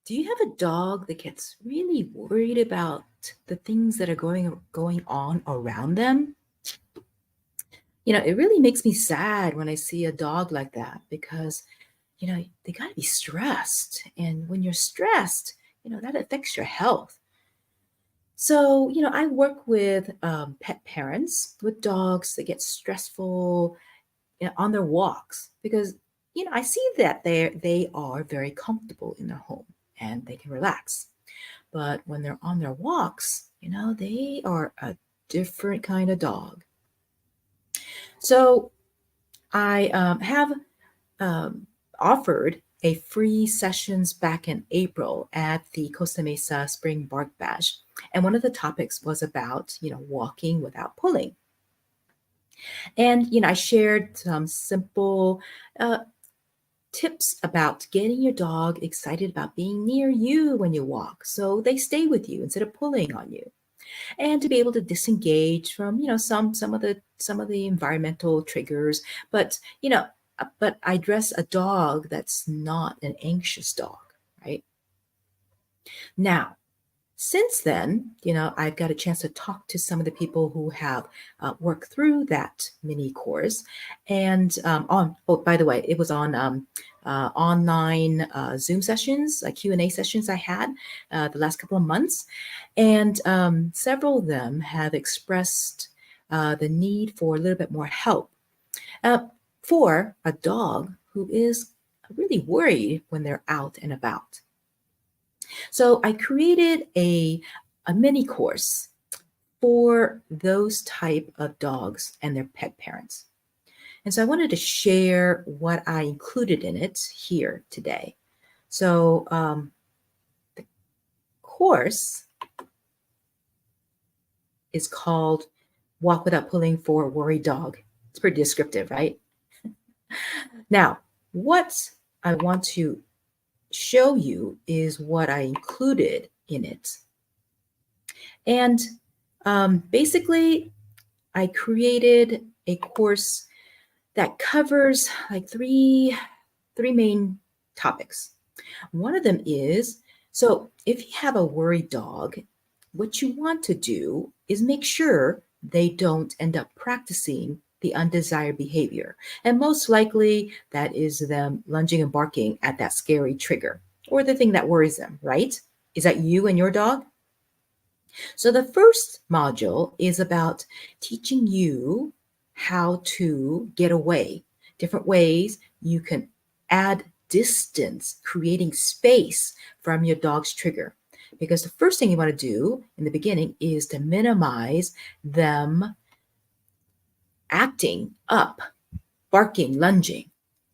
Do you have a dog that gets really worried about the things that are going on around them? It really makes me sad when I see a dog like that because, they got to be stressed. And when you're stressed, that affects your health. So, I work with pet parents with dogs that get stressful on their walks because, I see that they are very comfortable in their home and they can relax. But when they're on their walks, they are a different kind of dog. So I have um, offered a free sessions back in April at the Costa Mesa Spring Bark Bash. And one of the topics was about, walking without pulling. And, I shared some simple uh, tips about getting your dog excited about being near you when you walk so they stay with you instead of pulling on you, and to be able to disengage from some of the environmental triggers, but I dress a dog that's not an anxious dog, right? Now, since then, I've got a chance to talk to some of the people who have worked through that mini course. And oh, by the way, it was on online Zoom sessions, Q&A sessions I had the last couple of months. And several of them have expressed the need for a little bit more help uh, for a dog who is really worried when they're out and about. So I created a mini course for those type of dogs and their pet parents. And so I wanted to share what I included in it here today. So the course is called Walk Without Pulling for a Worried Dog. It's pretty descriptive, right? Now, what I want to show you is what I included in it. And basically, I created a course that covers like three main topics. One of them is, so if you have a worried dog, what you want to do is make sure they don't end up practicing the undesired behavior. And most likely that is them lunging and barking at that scary trigger or the thing that worries them, right? Is that you and your dog? So the first module is about teaching you how to get away, different ways you can add distance, creating space from your dog's trigger. Because the first thing you want to do in the beginning is to minimize them acting up, barking, lunging.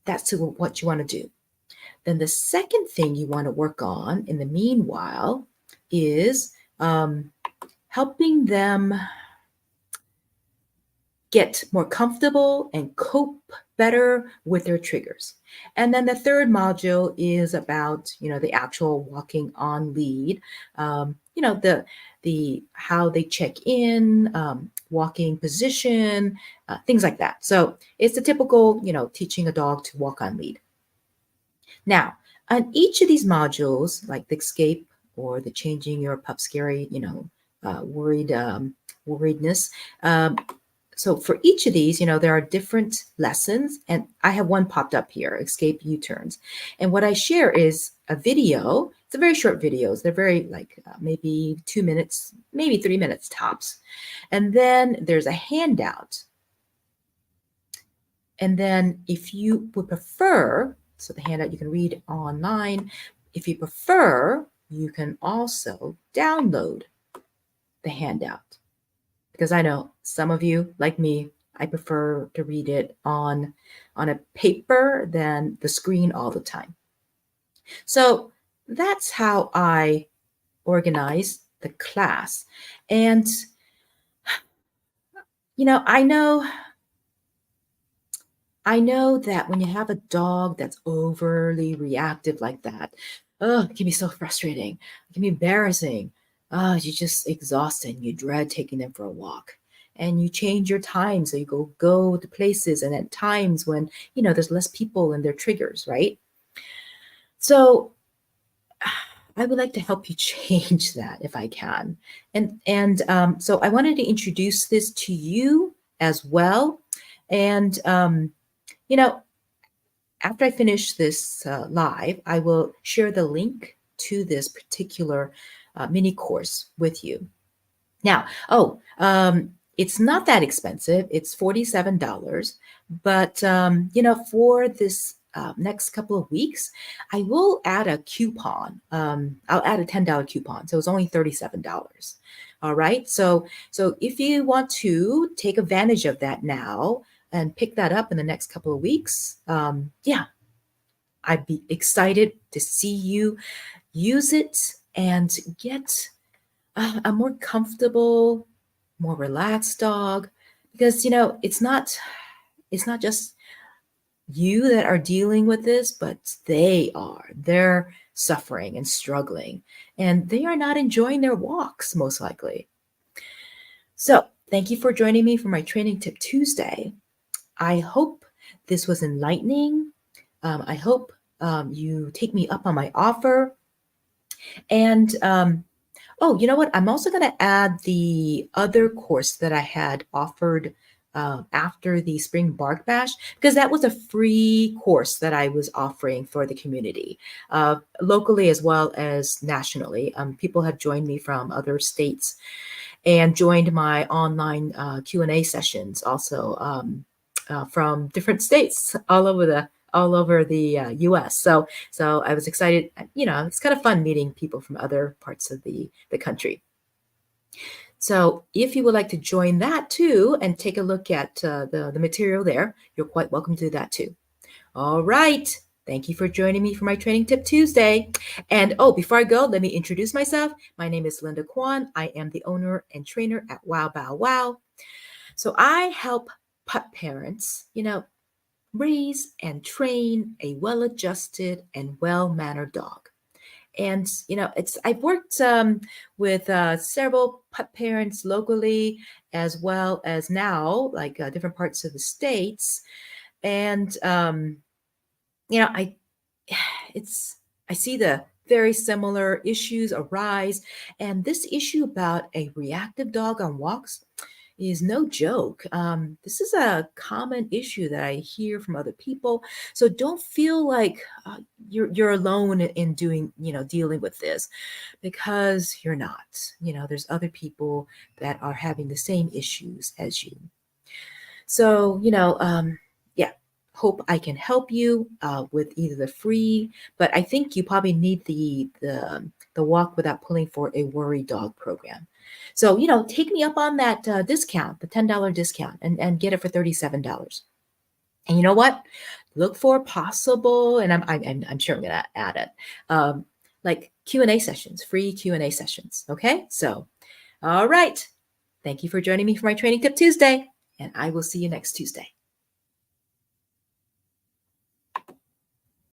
That's what you want to do. Then the second thing you want to work on in the meanwhile is helping them get more comfortable and cope better with their triggers. And then the third module is about, the actual walking on lead, the how they check in, walking position, things like that. So it's the typical, teaching a dog to walk on lead. Now, on each of these modules, like the escape or the changing your pup scary, worriedness, so for each of these, there are different lessons, and I have one popped up here, escape U-turns. And what I share is a video. It's a very short videos. They're very like maybe 2 minutes, maybe 3 minutes tops. And then there's a handout. And then if you would prefer, so the handout you can read online. If you prefer, you can also download the handout. Because I know some of you, like me, I prefer to read it on a paper than the screen all the time. So that's how I organize the class. And, I know that when you have a dog that's overly reactive like that, oh, it can be so frustrating. It can be embarrassing. You're just exhausted. You dread taking them for a walk. And you change your time so you go to places and at times when, there's less people and their triggers, right? So I would like to help you change that if I can. And so I wanted to introduce this to you as well. And you know, after I finish this live, I will share the link to this particular mini course with you. Now, it's not that expensive. It's $47. But, for this next couple of weeks, I will add a coupon. I'll add a $10 coupon. So it's only $37. All right. So if you want to take advantage of that now and pick that up in the next couple of weeks, yeah, I'd be excited to see you use it and get a more comfortable, more relaxed dog, because it's not just you that are dealing with this, but they are. They're suffering and struggling, and they are not enjoying their walks most likely. So, thank you for joining me for my Training Tip Tuesday. I hope this was enlightening. I hope you take me up on my offer. And oh, you know what? I'm also going to add the other course that I had offered after the Spring Bark Bash, because that was a free course that I was offering for the community, locally as well as nationally. People have joined me from other states and joined my online Q&A sessions also from different states all over the U.S. So I was excited. It's kind of fun meeting people from other parts of the country. So if you would like to join that too and take a look at the material there, you're quite welcome to do that too. All right. Thank you for joining me for my Training Tip Tuesday. And before I go, let me introduce myself. My name is Linda Kwan. I am the owner and trainer at Wow Bow Wow. So I help pup parents, raise and train a well-adjusted and well-mannered dog. And I've worked with several pup parents locally, as well as now, like different parts of the states. And I I see the very similar issues arise, and this issue about a reactive dog on walks is no joke. This is a common issue that I hear from other people. So don't feel like you're alone in dealing with this, because you're not. There's other people that are having the same issues as you. So yeah. Hope I can help you with either the free, but I think you probably need the walk without pulling for a worry dog program. So, take me up on that discount, the $10 discount, and get it for $37. And you know what? Look for possible, and I'm sure I'm going to add it, like Q&A sessions, free Q&A sessions. Okay. So, all right. Thank you for joining me for my Training Tip Tuesday, and I will see you next Tuesday.